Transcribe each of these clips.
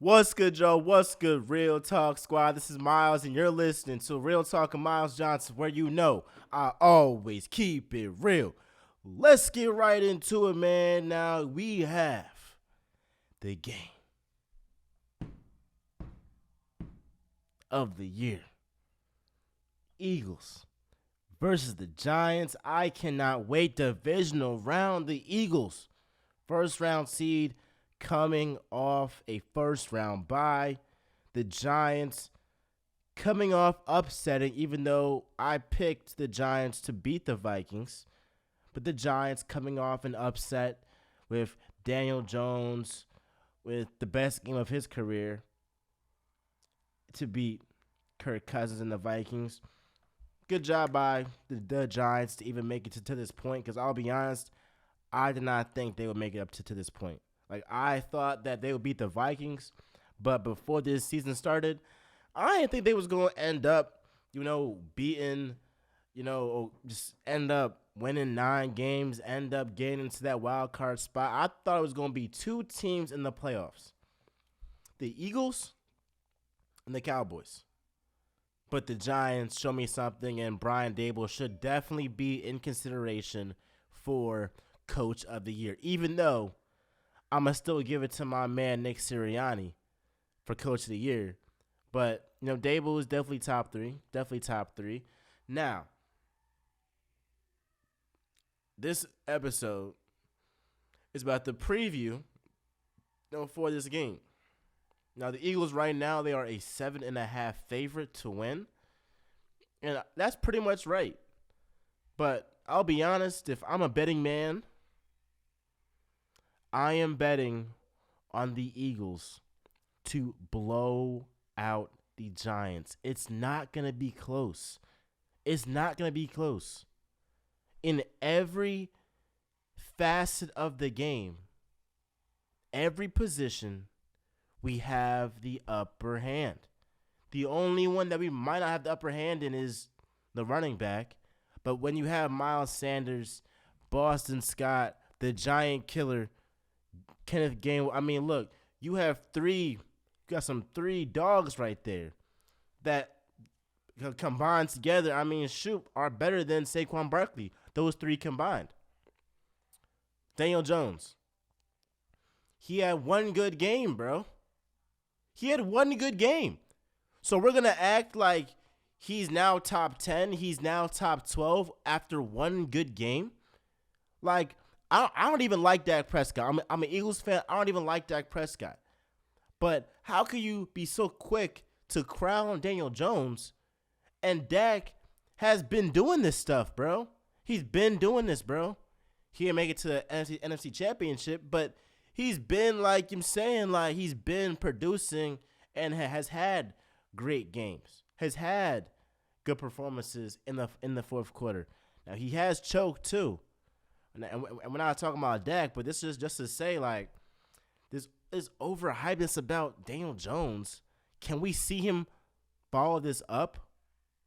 What's good, Joe? What's good, Real Talk Squad? This is Miles, and you're listening to Real Talk of Miles Johnson, where you know I always keep it real. Let's get right into it, man. Now we have the game of the year. Eagles versus the Giants. I cannot wait. Divisional round. The Eagles, first round seed, coming off a first round bye. The Giants coming off upsetting, even though I picked the Giants to beat the Vikings. But the Giants coming off an upset with Daniel Jones with the best game of his career to beat Kirk Cousins and the Vikings. Good job by the Giants to even make it to this point, because I'll be honest, I did not think they would make it up to this point. Like, I thought that they would beat the Vikings, but before this season started, I didn't think they was going to end up, beating, just end up winning 9 games, end up getting into that wild card spot. I thought it was going to be 2 teams in the playoffs, the Eagles and the Cowboys. But the Giants show me something, and Brian Daboll should definitely be in consideration for Coach of the Year, even though I'm going to still give it to my man Nick Sirianni for Coach of the Year. But, Daboll is definitely top 3. Now, this episode is about the preview for this game. Now, the Eagles right now, they are a 7.5 favorite to win. And that's pretty much right. But I'll be honest, if I'm a betting man, I am betting on the Eagles to blow out the Giants. It's not going to be close. In every facet of the game, every position, we have the upper hand. The only one that we might not have the upper hand in is the running back. But when you have Miles Sanders, Boston Scott, the Giant Killer, Kenneth Gainwell, look, you got some 3 dogs right there that combined together, are better than Saquon Barkley. Those 3 combined. Daniel Jones. He had 1 good game, bro. So we're going to act like he's now top 10, he's now top 12 after 1 good game? Like, I don't even like Dak Prescott. I'm an Eagles fan. I don't even like Dak Prescott. But how can you be so quick to crown Daniel Jones? And Dak has been doing this stuff, bro. He's been doing this, bro. He didn't make it to the NFC Championship, but he's been, he's been producing and has had great games, has had good performances in the fourth quarter. Now, he has choked, too. And we're not talking about Dak, but this is just to say, this is overhypeness about Daniel Jones. Can we see him follow this up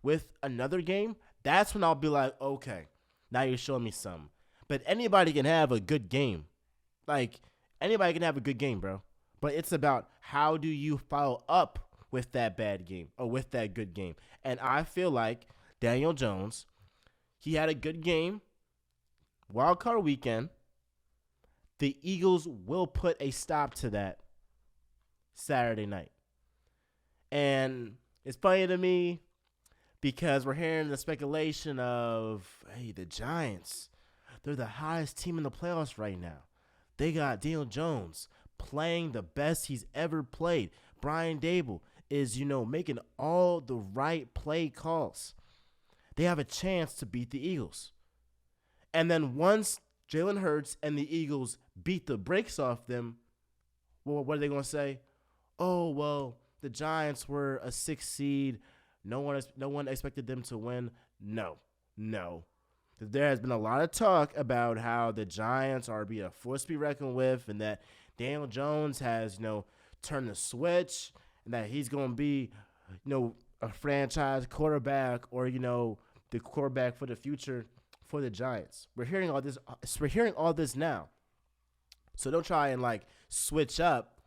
with another game? That's when I'll be like, okay, now you're showing me something. But anybody can have a good game. Anybody can have a good game, bro. But it's about how do you follow up with that bad game or with that good game. And I feel like Daniel Jones, he had a good game. Wild card weekend. The Eagles will put a stop to that Saturday night. And it's funny to me because we're hearing the speculation of, hey, the Giants, they're the highest team in the playoffs right now. They got Daniel Jones playing the best he's ever played. Brian Daboll is, making all the right play calls. They have a chance to beat the Eagles. And then once Jalen Hurts and the Eagles beat the brakes off them, well, what are they going to say? Oh, well, the Giants were a 6th seed. No one expected them to win. No. There has been a lot of talk about how the Giants are being a force to be reckoned with, and that Daniel Jones has, turned the switch, and that he's going to be, a franchise quarterback or, the quarterback for the future for the Giants. We're hearing all this now. So don't try and switch up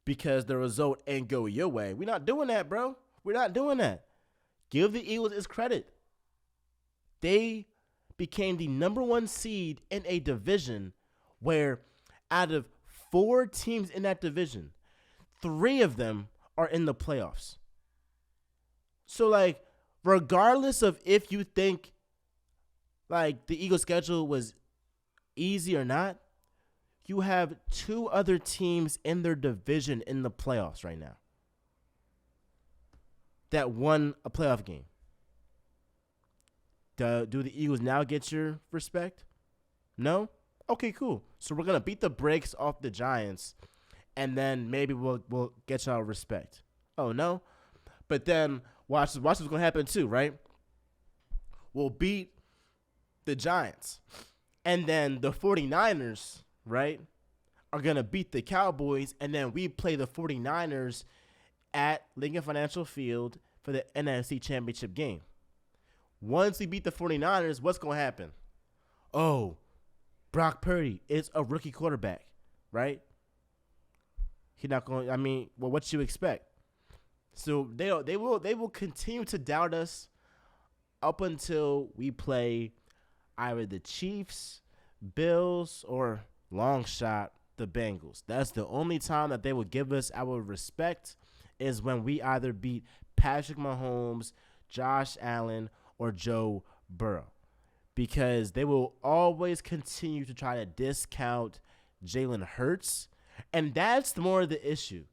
because the result ain't go your way. We're not doing that, bro. We're not doing that. Give the Eagles its credit. They became the number one seed in a division where out of 4 teams in that division, 3 of them are in the playoffs. So, like, regardless of if you think, like, the Eagles' schedule was easy or not, you have 2 other teams in their division in the playoffs right now that won a playoff game. Do the Eagles now get your respect? No? Okay, cool. So we're going to beat the brakes off the Giants, and then maybe we'll get y'all respect. Oh, no? But then watch what's going to happen too, right? We'll beat the Giants. And then the 49ers, right, are going to beat the Cowboys, and then we play the 49ers at Lincoln Financial Field for the NFC Championship game. Once we beat the 49ers, what's going to happen? Oh, Brock Purdy is a rookie quarterback, right? He's not going. I mean, well, what you expect? So they will continue to doubt us up until we play either the Chiefs, Bills, or long shot the Bengals. That's the only time that they will give us our respect is when we either beat Patrick Mahomes, Josh Allen, or Joe Burrow, because they will always continue to try to discount Jalen Hurts, and that's more of the issue.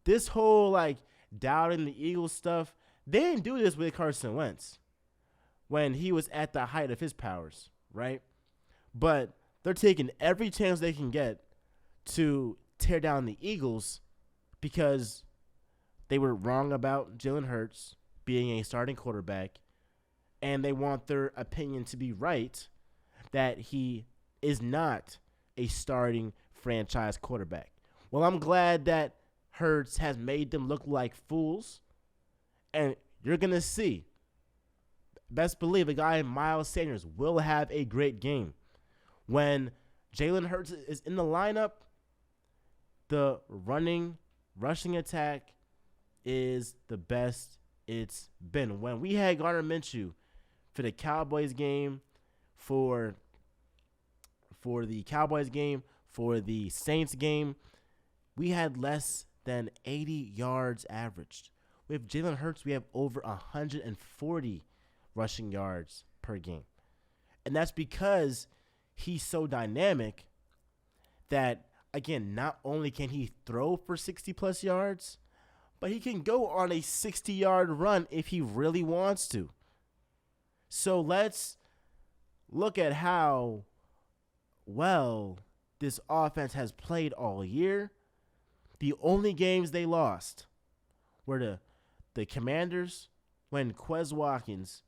This whole, like, doubting the Eagles stuff, they didn't do this with Carson Wentz when he was at the height of his powers, right? But they're taking every chance they can get to tear down the Eagles because they were wrong about Jalen Hurts being a starting quarterback, and they want their opinion to be right that he is not a starting franchise quarterback. Well, I'm glad that Hurts has made them look like fools, and you're going to see. Best believe a guy Miles Sanders will have a great game. When Jalen Hurts is in the lineup, the rushing attack is the best it's been. When we had Gardner Minshew for the Cowboys game, for the Cowboys game, for the Saints game, we had less than 80 yards averaged. With Jalen Hurts, we have over 140 rushing yards per game. And that's because he's so dynamic that, again, not only can he throw for 60-plus yards, but he can go on a 60-yard run if he really wants to. So let's look at how well this offense has played all year. The only games they lost were the Commanders when Quez Watkins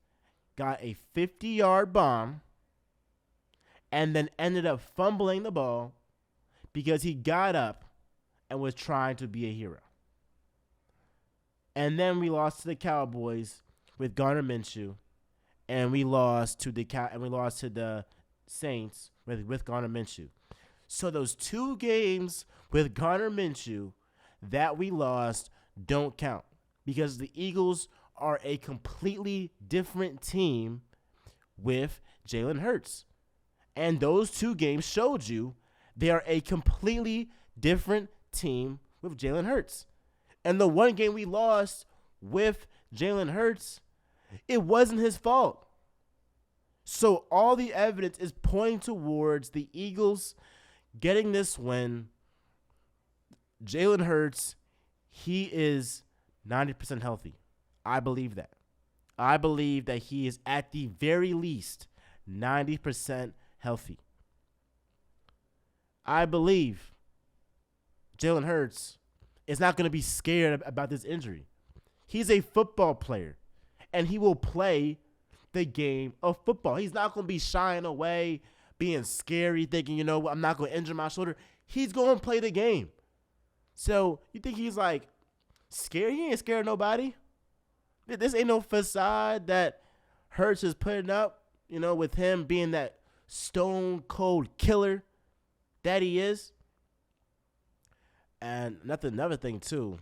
got a 50-yard bomb and then ended up fumbling the ball because he got up and was trying to be a hero. And then we lost to the Cowboys with Gardner Minshew, and we lost to the Saints with Gardner Minshew. So those 2 games with Gardner Minshew that we lost don't count because the Eagles are a completely different team with Jalen Hurts. And those 2 games showed you they are a completely different team with Jalen Hurts. And the one game we lost with Jalen Hurts, it wasn't his fault. So all the evidence is pointing towards the Eagles getting this win. Jalen Hurts, he is 90% healthy. I believe that. I believe that he is at the very least 90% healthy. I believe Jalen Hurts is not going to be scared about this injury. He's a football player, and he will play the game of football. He's not going to be shying away, being scary, thinking, you know what, I'm not going to injure my shoulder. He's going to play the game. So you think he's like scared? He ain't scared of nobody. This ain't no facade that Hurts is putting up, you know, with him being that stone cold killer that he is. And another thing too,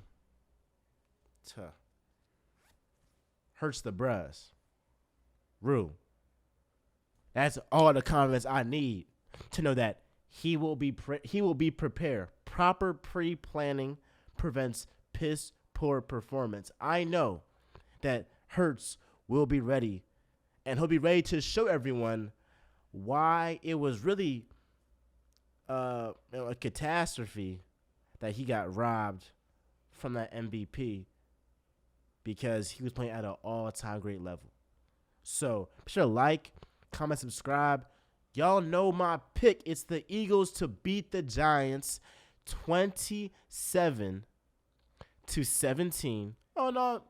hurts the bruhs. Rue. That's all the comments I need to know that he will be prepared. Proper pre-planning prevents piss poor performance. I know that Hurts will be ready, and he'll be ready to show everyone why it was really a catastrophe that he got robbed from that MVP, because he was playing at an all-time great level. So be sure to like, comment, subscribe. Y'all know my pick. It's the Eagles to beat the Giants 27-17. Oh, no.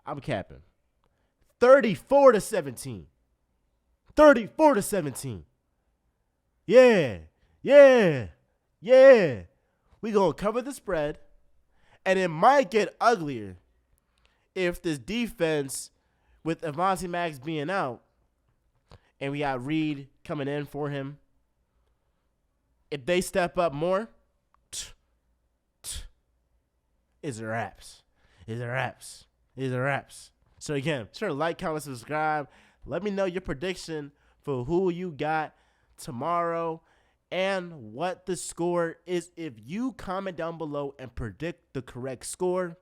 I'm capping. 34-17. 34-17. Yeah. We going to cover the spread. And it might get uglier if this defense, with Avonte Maddox being out, and we got Reed coming in for him, if they step up more, it's a wraps. So again, sure to like, comment, subscribe. Let me know your prediction for who you got tomorrow and what the score is. If you comment down below and predict the correct score,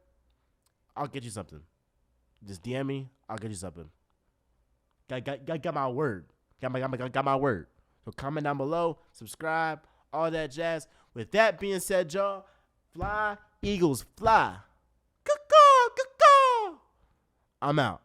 I'll get you something. Just DM me. I'll get you something. Got my word. Got my word. So comment down below, subscribe, all that jazz. With that being said, y'all, fly, Eagles, fly. I'm out.